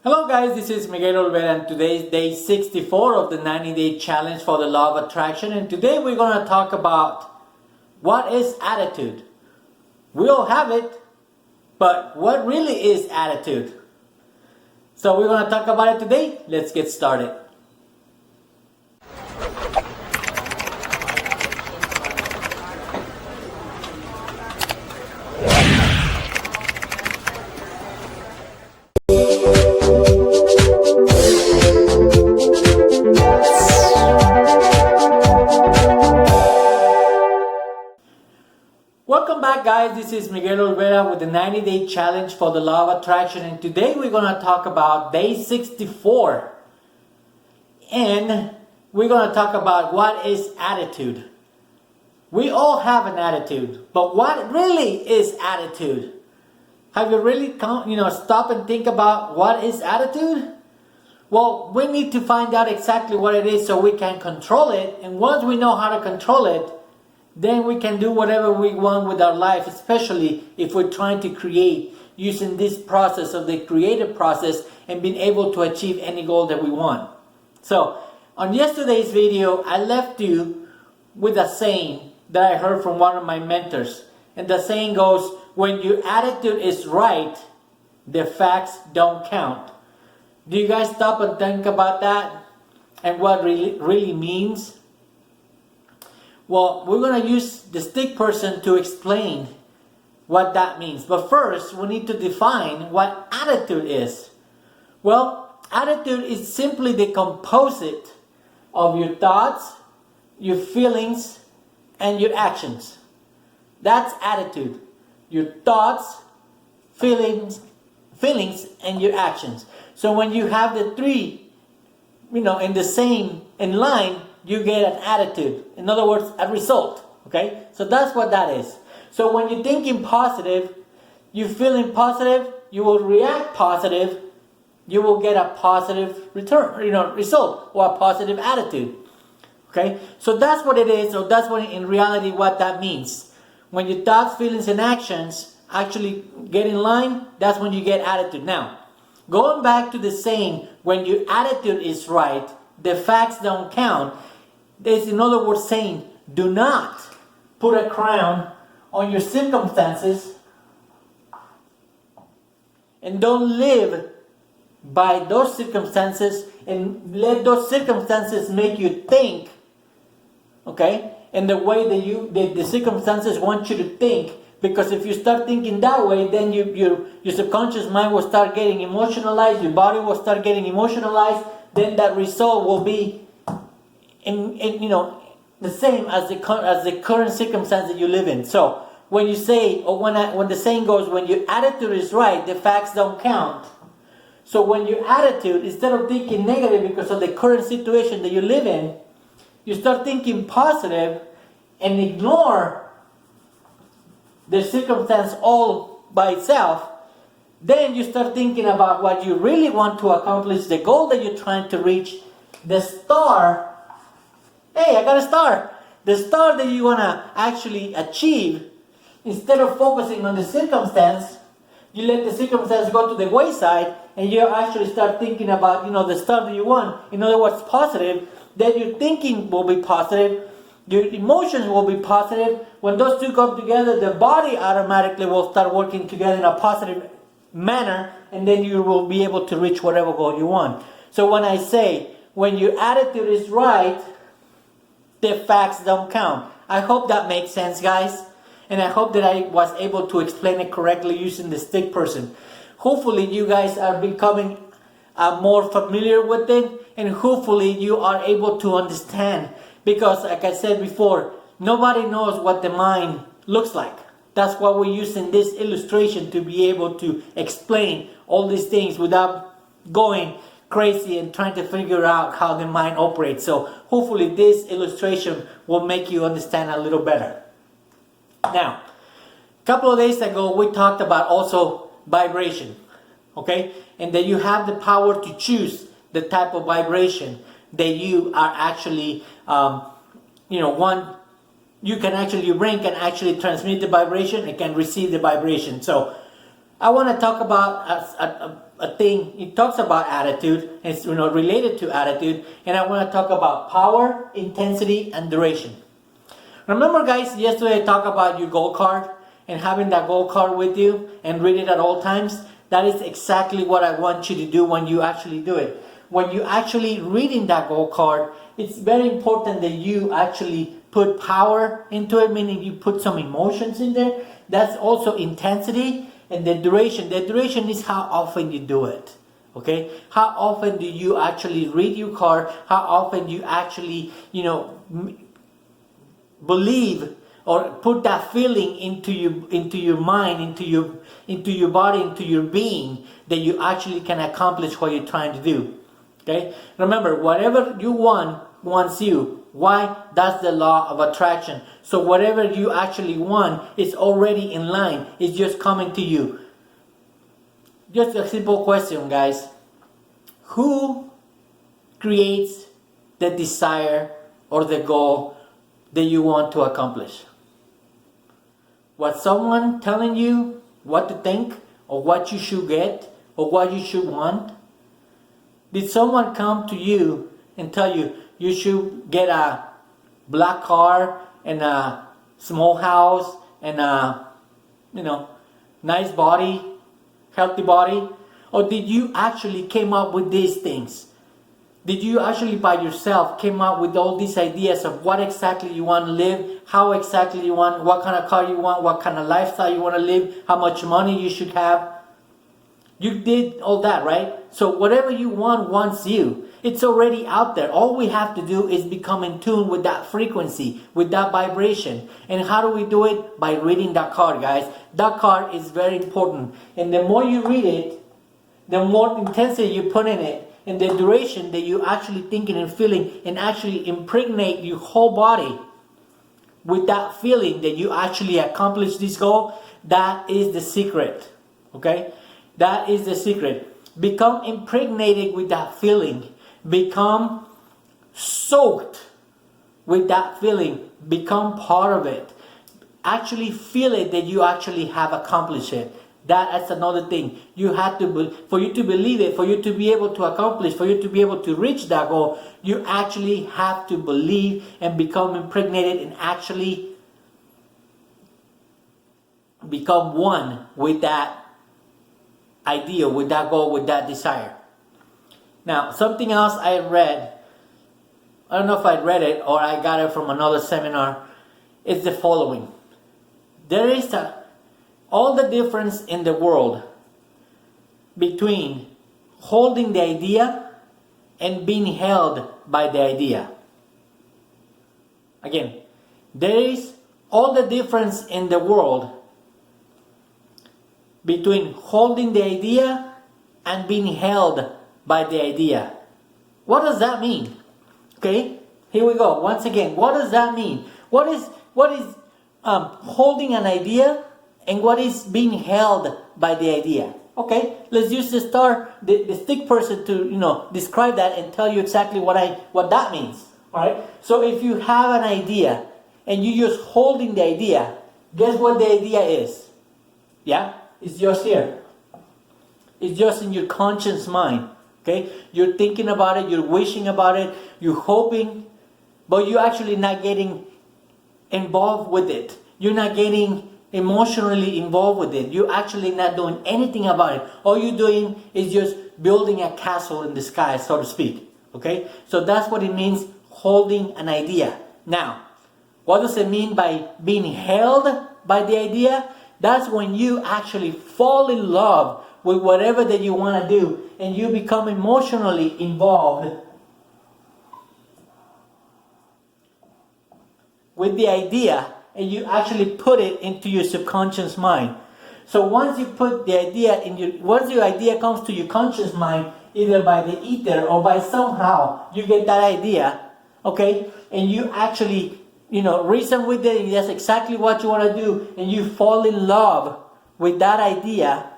Hello guys, this is Miguel Olvera and today is day 64 of the 90-day challenge for the law of attraction, and today we're going to talk about what is attitude. We all have it, but what really is attitude? So we're going to talk about it today. Let's get started. Welcome back guys, this is Miguel Olvera with the 90-day challenge for the law of attraction, and today we're going to talk about day 64 and we're going to talk about what is attitude. We all have an attitude, but what really is attitude? Have you really stop and think about what is attitude? Well, we need to find out exactly what it is so we can control it, and once we know how to control it, then we can do whatever we want with our life, especially if we're trying to create using this process of the creative process and being able to achieve any goal that we want. So, on yesterday's video, I left you with a saying that I heard from one of my mentors. And the saying goes, when your attitude is right, the facts don't count. Do you guys stop and think about that and what really means? Well, we're going to use the stick person to explain what that means. But first, we need to define what attitude is. Well, attitude is simply the composite of your thoughts, your feelings, and your actions. That's attitude. Your thoughts, feelings, and your actions. So when you have the three, in line, you get an attitude. In other words, a result. Okay? So that's what that is. So when you're thinking positive, you're feeling positive, you will react positive, you will get a positive result or a positive attitude. Okay? So that's what it is. So that's what in reality what that means. When your thoughts, feelings, and actions actually get in line, that's when you get attitude. Now, going back to the saying, when your attitude is right, the facts don't count. There's in other words saying, do not put a crown on your circumstances and don't live by those circumstances and let those circumstances make you think, okay, in the way that the circumstances want you to think. Because if you start thinking that way, then your subconscious mind will start getting emotionalized, your body will start getting emotionalized, then that result will be the same as the current circumstance that you live in. So when you say, or when the saying goes, when your attitude is right, the facts don't count. So when your attitude, instead of thinking negative because of the current situation that you live in, you start thinking positive and ignore the circumstance all by itself, then you start thinking about what you really want to accomplish, the goal that you're trying to reach, the star. Hey, I got a star. The star that you want to actually achieve, instead of focusing on the circumstance, you let the circumstance go to the wayside and you actually start thinking about, the star that you want. In other words, positive. Then your thinking will be positive. Your emotions will be positive. When those two come together, the body automatically will start working together in a positive manner, and then you will be able to reach whatever goal you want. So when I say, when your attitude is right, the facts don't count. I hope that makes sense, guys. And I hope that I was able to explain it correctly using the stick person. Hopefully you guys are becoming more familiar with it, and hopefully you are able to understand. Because like I said before, nobody knows what the mind looks like. That's why we're using this illustration to be able to explain all these things without going crazy and trying to figure out how the mind operates. So hopefully this illustration will make you understand a little better. Now, a couple of days ago we talked about also vibration, okay? And that you have the power to choose the type of vibration that you are actually, your brain can actually transmit the vibration, it can receive the vibration. So I want to talk about a thing. It talks about attitude. It's related to attitude, and I want to talk about power, intensity, and duration. Remember, guys, yesterday I talked about your goal card and having that goal card with you and read it at all times. That is exactly what I want you to do when you actually do it. When you actually reading that goal card, it's very important that you actually put power into it, meaning you put some emotions in there. That's also intensity. And the duration. The duration is how often you do it. Okay? How often do you actually read your card? How often you actually, believe or put that feeling into your mind, into your body, into your being, that you actually can accomplish what you're trying to do. Okay? Remember, whatever you want wants you. Why? That's the law of attraction. So whatever you actually want is already in line. It's just coming to you. Just a simple question, guys. Who creates the desire or the goal that you want to accomplish? Was someone telling you what to think, or what you should get, or what you should want? Did someone come to you and tell you you should get a black car and a small house and a nice body, healthy body? Or did you actually came up with these things? Did you actually by yourself came up with all these ideas of what exactly you want to live, how exactly you want, what kind of car you want, what kind of lifestyle you want to live, how much money you should have? You did all that, right? So whatever you want wants you. It's already out there. All we have to do is become in tune with that frequency, with that vibration. And how do we do it? By reading that card, guys. That card is very important. And the more you read it, the more intensity you put in it, and the duration that you actually thinking and feeling, and actually impregnate your whole body with that feeling that you actually accomplish this goal. That is the secret. Okay? That is the secret. Become impregnated with that feeling. Become soaked with that feeling. Become part of it. Actually feel it that you actually have accomplished it. That's another thing. You have to, for you to believe it, for you to be able to accomplish, for you to be able to reach that goal, you actually have to believe and become impregnated and actually become one with that idea, with that goal, with that desire. Now, something else I read, I don't know if I read it or I got it from another seminar, is the following. There is all the difference in the world between holding the idea and being held by the idea. Again, there is all the difference in the world between holding the idea and being held by the idea. What does that mean? Okay, here we go. Once again, what does that mean? What is holding an idea, and what is being held by the idea? Okay, let's use the stick person to describe that and tell you exactly what that means. All right. So if you have an idea and you're just holding the idea, guess what the idea is? Yeah, it's just here. It's just in your conscious mind. Okay, you're thinking about it, you're wishing about it, you're hoping, but you're actually not getting involved with it. You're not getting emotionally involved with it. You're actually not doing anything about it. All you're doing is just building a castle in the sky, so to speak. Okay, so that's what it means, holding an idea. Now, what does it mean by being held by the idea? That's when you actually fall in love with whatever that you want to do, and you become emotionally involved with the idea, and you actually put it into your subconscious mind. So once you put the idea once your idea comes to your conscious mind, either by the ether or by somehow, you get that idea, okay, and you actually reason with it, and that's exactly what you want to do, and you fall in love with that idea.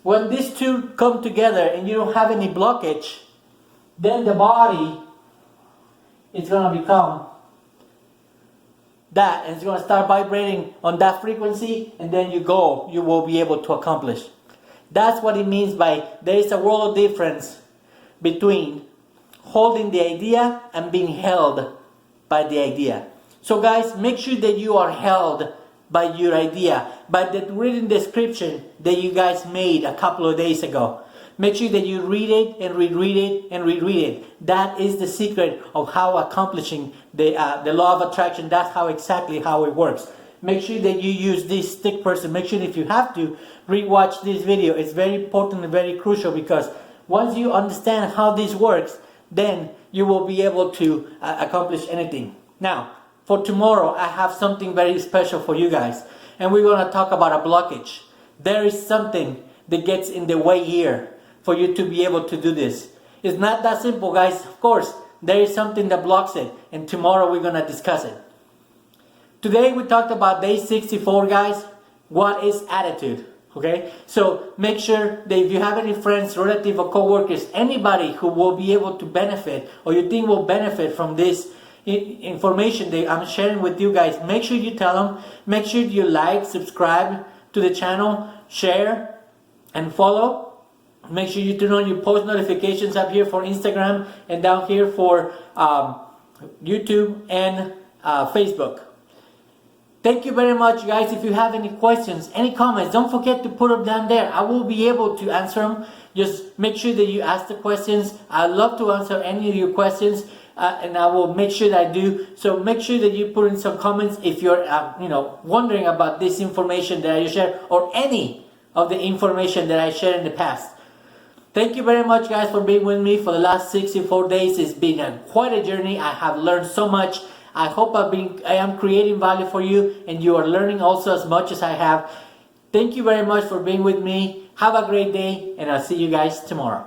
When these two come together and you don't have any blockage, then the body is going to become that, and it's going to start vibrating on that frequency, and then you will be able to accomplish. That's what it means by there is a world of difference between holding the idea and being held by the idea. So guys, make sure that you are held by your idea, by the written description that you guys made a couple of days ago. Make sure that you read it and reread it and reread it. That is the secret of how accomplishing the law of attraction. That's exactly how it works. Make sure that you use this stick person. Make sure if you have to, rewatch this video. It's very important and very crucial, because once you understand how this works, then you will be able to accomplish anything. Now, for tomorrow, I have something very special for you guys. And we're going to talk about a blockage. There is something that gets in the way here for you to be able to do this. It's not that simple, guys. Of course, there is something that blocks it. And tomorrow we're going to discuss it. Today we talked about day 64, guys. What is attitude? Okay, so make sure that if you have any friends, relatives, or co-workers, anybody who will be able to benefit or you think will benefit from this information that I'm sharing with you guys, make sure you tell them. Make sure you like, subscribe to the channel, share, and follow. Make sure you turn on your post notifications up here for Instagram and down here for YouTube and Facebook. Thank you very much, guys. If you have any questions, any comments, don't forget to put them down there. I will be able to answer them. Just make sure that you ask the questions. I'd love to answer any of your questions, and I will make sure that I do. So make sure that you put in some comments if you're wondering about this information that I share, or any of the information that I shared in the past. Thank you very much, guys, for being with me for the last 64 days. It's been quite a journey. I have learned so much. I hope I am creating value for you, and you are learning also as much as I have. Thank you very much for being with me. Have a great day, and I'll see you guys tomorrow.